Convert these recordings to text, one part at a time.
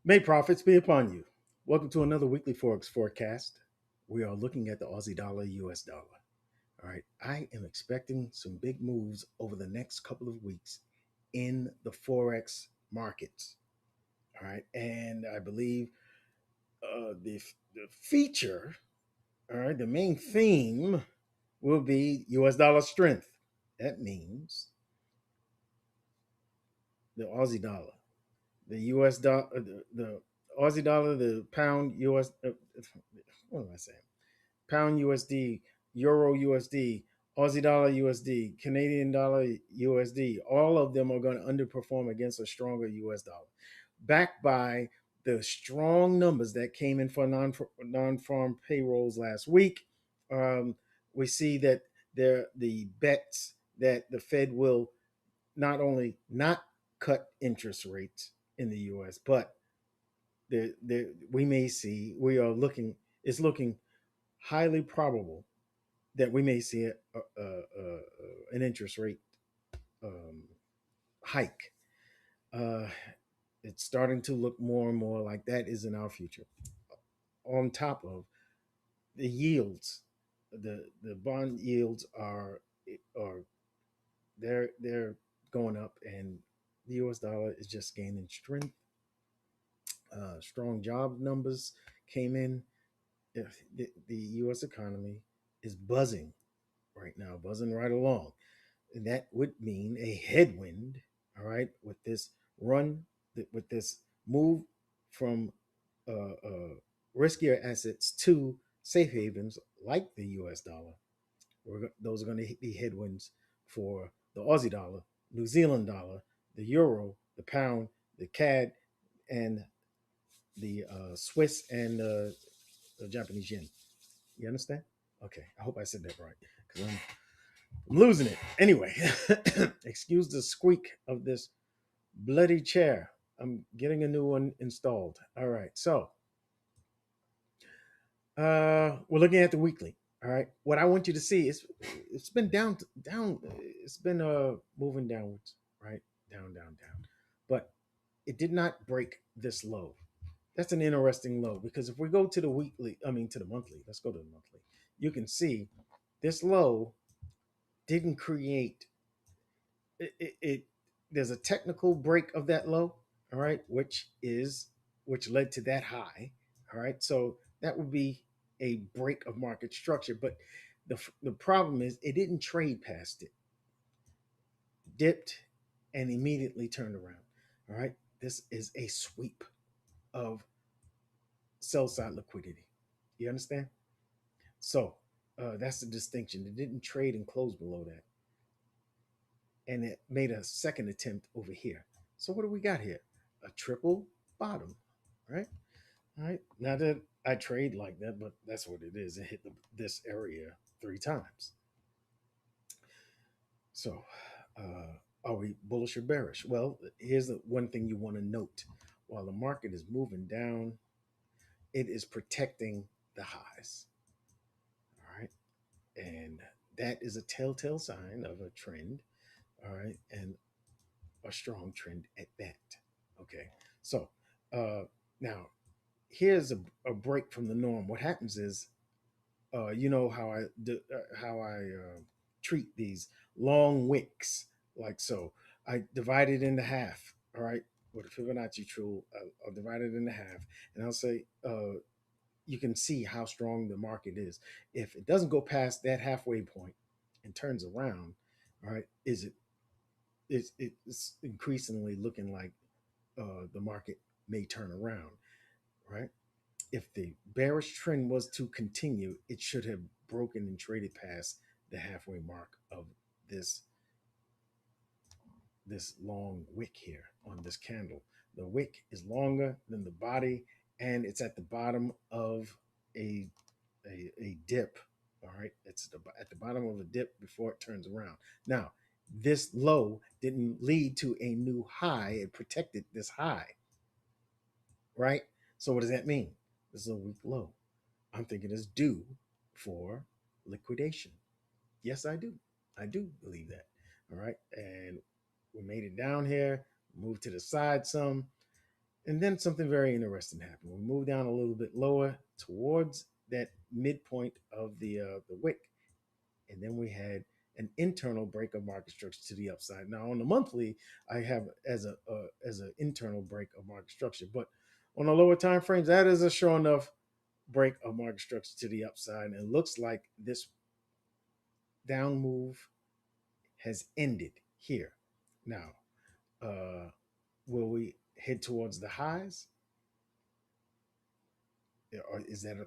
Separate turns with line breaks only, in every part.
May profits be upon you. Welcome to another weekly Forex forecast. We are looking at the Aussie dollar, US dollar. All right. I am expecting some big moves over the next couple of weeks in the Forex markets. All right. And I believe the feature, all right, the main theme will be US dollar strength. That means the Aussie dollar, the US dollar, the Aussie dollar, the pound US, what am I saying? Pound USD, Euro USD, Aussie dollar USD, Canadian dollar USD, all of them are going to underperform against a stronger US dollar. Backed by the strong numbers that came in for non-farm payrolls last week, we see that the bets that the Fed will not only not cut interest rates in the US, but we may see it's looking highly probable that we may see an interest rate um, hike. Uh, it's starting to look more and more like that is in our future. On top of the yields, the bond yields are they're going up, and the U.S. dollar is just gaining strength. Strong job numbers came in. The U.S. economy is buzzing right now, buzzing right along. And that would mean a headwind, all right, with this run, with this move from riskier assets to safe havens like the US dollar. Those are going to be headwinds for the Aussie dollar, New Zealand dollar, the euro, the pound, the CAD, and the Swiss and the Japanese yen. You understand? Okay, I hope I said that right because I'm losing it. Anyway, excuse the squeak of this bloody chair. I'm getting a new one installed. All right. So we're looking at the weekly. All right. What I want you to see is it's been down. It's been moving downwards, right? Down. But it did not break this low. That's an interesting low because if we go to the weekly, I mean to the monthly, let's go to the monthly. You can see this low didn't create it there's a technical break of that low, all right, which led to that high, all right. So that would be a break of market structure, but the problem is it didn't trade past it, dipped, and immediately turned around. All right, this is a sweep of sell side liquidity. You understand? So that's the distinction. It didn't trade and close below that, and it made a second attempt over here. So what do we got here? A triple bottom, right? All right. Not that I trade like that, but that's what it is. It hit this area 3 times. So, are we bullish or bearish? Well, here's the one thing you want to note: while the market is moving down, it is protecting the highs. All right, and that is a telltale sign of a trend. All right, and a strong trend at that. Okay, so uh, now here's a break from the norm. What happens is, you know how I treat these long wicks like so. I divide it into half. All right, with a Fibonacci tool, I'll divide it into half, and I'll say you can see how strong the market is. If it doesn't go past that halfway point and turns around, all right, it's increasingly looking like the market may turn around, right? If the bearish trend was to continue, it should have broken and traded past the halfway mark of this this long wick here on this candle. The wick is longer than the body, and it's at the bottom of a a dip. All right, it's at the bottom of a dip before it turns around. Now, this low didn't lead to a new high; it protected this high, right? So, what does that mean? This is a weak low. I'm thinking it's due for liquidation. Yes, I do. I do believe that. All right. And we made it down here, moved to the side some, And then something very interesting happened. We moved down a little bit lower towards that midpoint of the wick, and then we had an internal break of market structure to the upside. Now on the monthly, I have as an internal break of market structure, but on the lower time frames, that is a sure enough break of market structure to the upside, and it looks like this down move has ended here. Now, will we head towards the highs? Or is that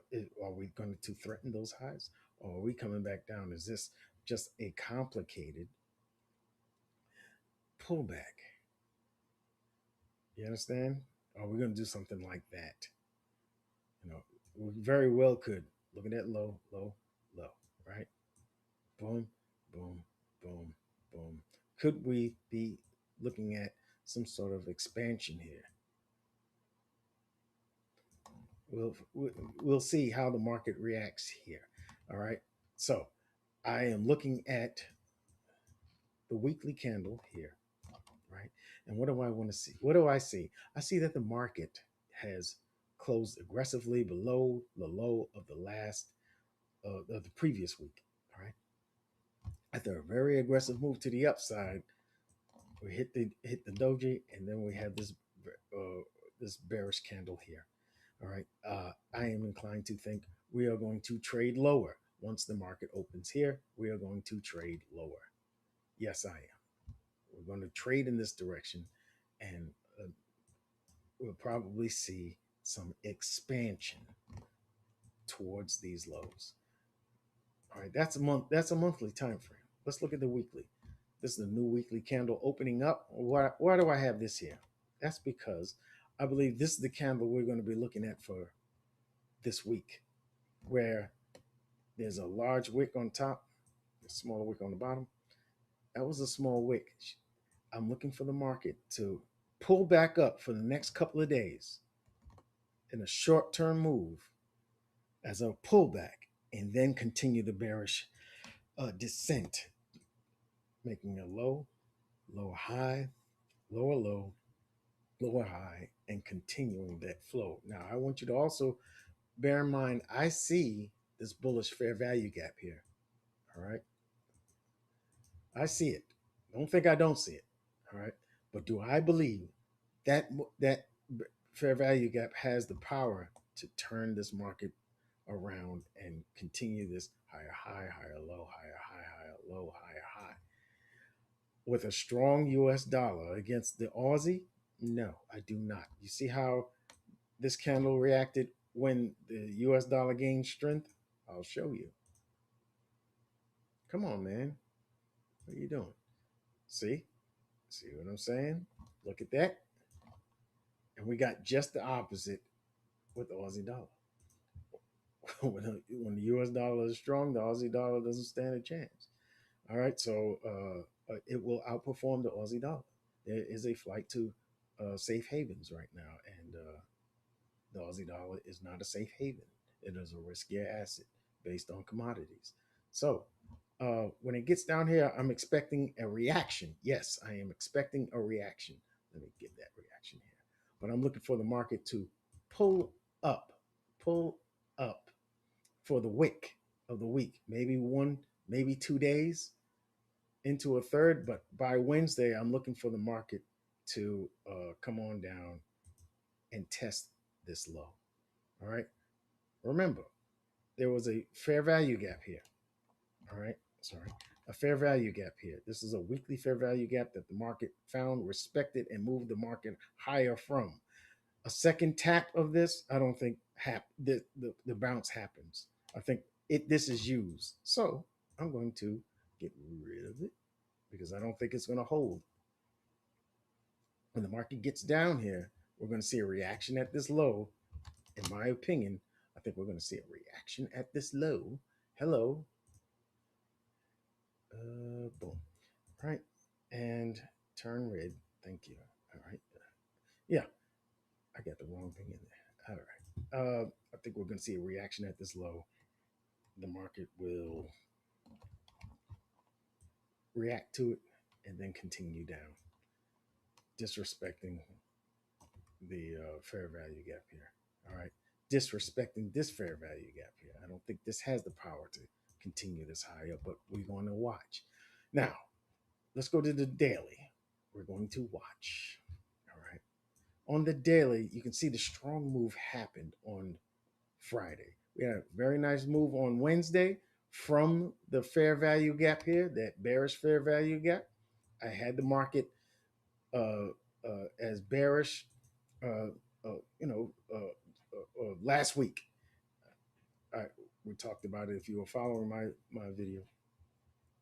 are we going to threaten those highs, or are we coming back down? Is this just a complicated pullback? You understand? Are we going to do something like that? We very well could. Look at that low, low, low, right? Boom, boom, boom, boom. Could we be looking at some sort of expansion here? We'll see how the market reacts here. All right. So I am looking at the weekly candle here, right? And what do I want to see? What do I see? I see that the market has closed aggressively below the low of the last of the previous week. All right. After a very aggressive move to the upside, we hit the doji, and then we have this bearish candle here. All right. I am inclined to think we are going to trade lower. Once the market opens here, we are going to trade lower. Yes, I am. We're going to trade in this direction, and we'll probably see some expansion towards these lows. All right, that's a month. That's a monthly time frame. Let's look at the weekly. This is the new weekly candle opening up. Why do I have this here? That's because I believe this is the candle we're going to be looking at for this week, where there's a large wick on top, a smaller wick on the bottom. That was a small wick. I'm looking for the market to pull back up for the next couple of days in a short-term move as a pullback, and then continue the bearish descent, making a low, lower high, lower low, lower high, and continuing that flow. Now, I want you to also bear in mind, I see this bullish fair value gap here. All right. I see it. Don't think I don't see it. All right. But do I believe that that fair value gap has the power to turn this market around and continue this higher high, higher low, higher high, higher low, higher high with a strong US dollar against the Aussie? No, I do not. You see how this candle reacted when the US dollar gained strength? I'll show you. Come on, man. What are you doing? See? See what I'm saying? Look at that. And we got just the opposite with the Aussie dollar. When the US dollar is strong, the Aussie dollar doesn't stand a chance. All right, so it will outperform the Aussie dollar. There is a flight to safe havens right now, and the Aussie dollar is not a safe haven. It is a riskier asset based on commodities. So when it gets down here, I'm expecting a reaction. Yes, I am expecting a reaction. Let me get that reaction here. But I'm looking for the market to pull up, pull up for the wick of the week. Maybe one, maybe 2 days into a third. But by Wednesday, I'm looking for the market to come on down and test this low. All right. Remember, there was a fair value gap here. All right. Sorry. A fair value gap here. This is a weekly fair value gap that the market found, respected, and moved the market higher from. A second tap of this, I don't think the bounce happens. I think this is used. So I'm going to get rid of it because I don't think it's going to hold. When the market gets down here, we're going to see a reaction at this low. In my opinion, I think we're going to see a reaction at this low. Hello. Boom. All right. And turn red. Thank you. All right. Yeah. I got the wrong thing in there. All right. I think we're going to see a reaction at this low. The market will react to it and then continue down, disrespecting the fair value gap here. All right, disrespecting this fair value gap here. I don't think this has the power to continue this high up, but we're going to watch. Now, let's go to the daily. We're going to watch. All right. On the daily, you can see the strong move happened on Friday. We had a very nice move on Wednesday from the fair value gap here, that bearish fair value gap. I had the market as bearish, uh, last week. I, we talked about it. If you were following my video,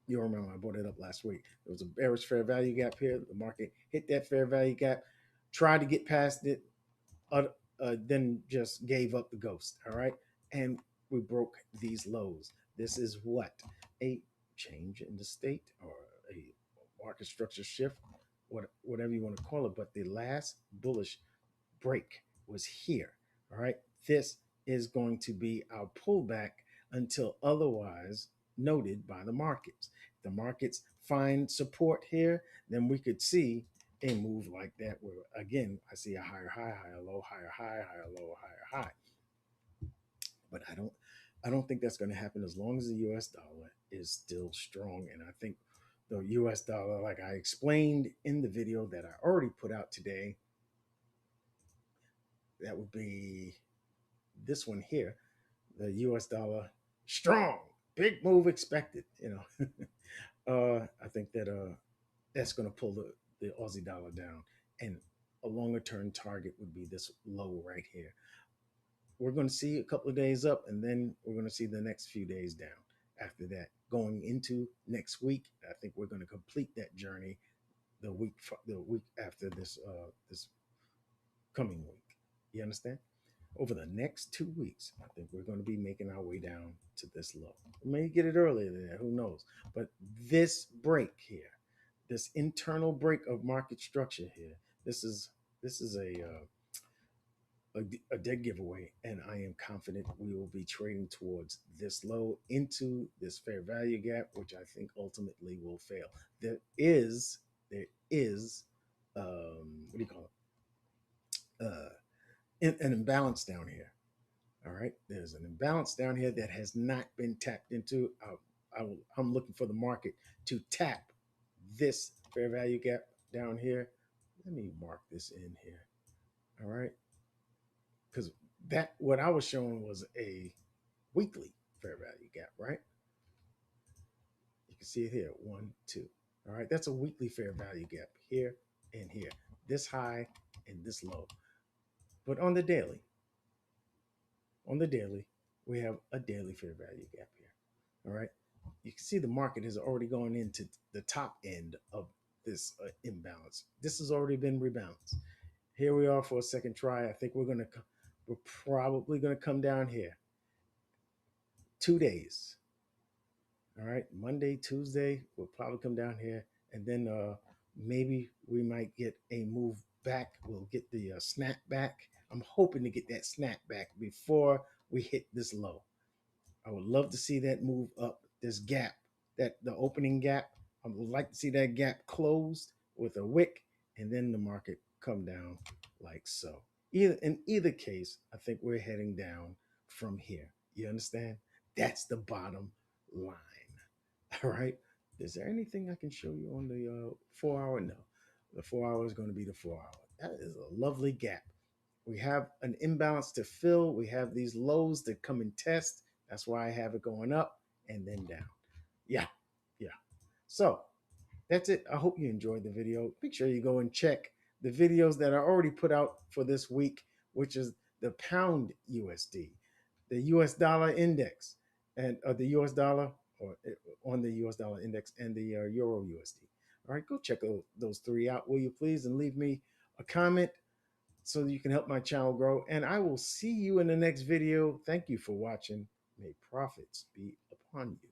you'll remember I brought it up last week. There was a bearish fair value gap here. The market hit that fair value gap, tried to get past it, uh, then just gave up the ghost. All right. And we broke these lows. This is what? A change in the state or a market structure shift, whatever you want to call it. But the last bullish break was here. All right. This is going to be our pullback until otherwise noted by the markets. If the markets find support here, then we could see a move like that where again I see a higher high, higher low, higher high, higher low, higher high. But I don't think that's going to happen as long as the US dollar is still strong. And I think the US dollar, like I explained in the video that I already put out today, that would be this one here, the US dollar strong, big move expected, I think that that's going to pull the Aussie dollar down, and a longer term target would be this low right here. We're going to see a couple of days up, and then we're going to see the next few days down. After that, going into next week, I think we're going to complete that journey the week after this coming week. You understand? Over the next 2 weeks, I think we're going to be making our way down to this low. We may get it earlier than that, who knows? But this break here, this internal break of market structure here, this is a dead giveaway, and I am confident we will be trading towards this low into this fair value gap, which I think ultimately will fail. There is what do you call it? An imbalance down here. All right, there's an imbalance down here that has not been tapped into. I'm looking for the market to tap this fair value gap down here. Let me mark this in here. All right, because that what I was showing was a weekly fair value gap, right? You can see it here, 1, 2. All right, that's a weekly fair value gap here and here, this high and this low. But on the daily, we have a daily fair value gap here. All right, you can see the market has already gone into the top end of this imbalance. This has already been rebalanced. Here we are for a second try. I think we're probably gonna come down here. 2 days. All right, Monday, Tuesday, we'll probably come down here, and then maybe we might get a move back. We'll get the snap back. I'm hoping to get that snap back before we hit this low. I would love to see that move up, this gap, that the opening gap. I would like to see that gap closed with a wick, and then the market come down like so. In either case, I think we're heading down from here. You understand? That's the bottom line. All right. Is there anything I can show you on the 4 hour? No. The 4 hour is going to be the 4 hour. That is a lovely gap. We have an imbalance to fill. We have these lows that come and test. That's why I have it going up and then down. Yeah. Yeah. So that's it. I hope you enjoyed the video. Make sure you go and check the videos that I already put out for this week, which is the pound USD, the US dollar index, and the US dollar or on the US dollar index, and the Euro USD. All right, go check those three out, will you please, and leave me a comment so that you can help my channel grow. And I will see you in the next video. Thank you for watching. May profits be upon you.